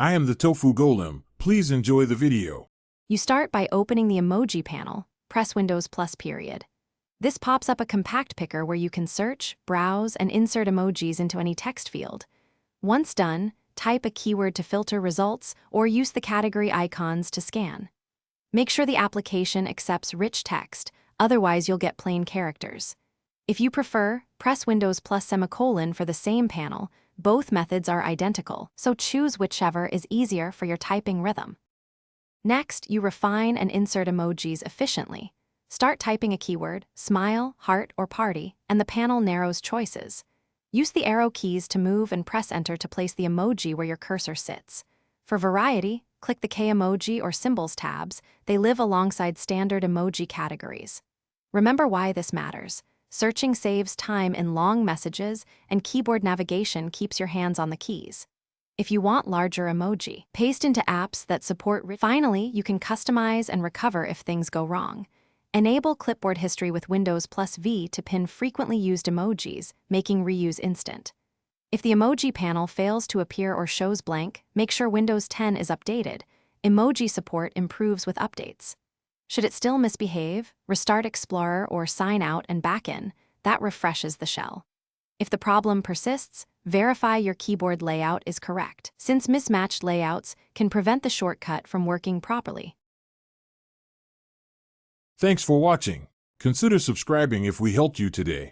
I am the Tofu Golem. Please enjoy the video. You start by opening the Emoji panel, press Windows +. This pops up a compact picker where you can search, browse, and insert emojis into any text field. Once done, type a keyword to filter results or use the category icons to scan. Make sure the application accepts rich text, otherwise you'll get plain characters. If you prefer, press Windows +; for the same panel. Both methods are identical, so choose whichever is easier for your typing rhythm. Next, you refine and insert emojis efficiently. Start typing a keyword, smile, heart, or party, and the panel narrows choices. Use the arrow keys to move and press Enter to place the emoji where your cursor sits. For variety, click the K emoji or symbols tabs. They live alongside standard emoji categories. Remember why this matters. Searching saves time in long messages, and keyboard navigation keeps your hands on the keys. If you want larger emoji, paste into apps that support. Finally, you can customize and recover if things go wrong. Enable clipboard history with Windows +V to pin frequently used emojis, making reuse instant. If the emoji panel fails to appear or shows blank, make sure Windows 10 is updated. Emoji support improves with updates. Should it still misbehave, restart Explorer or sign out and back in. That refreshes the shell. If the problem persists, verify your keyboard layout is correct, since mismatched layouts can prevent the shortcut from working properly. Thanks for watching. Consider subscribing if we helped you today.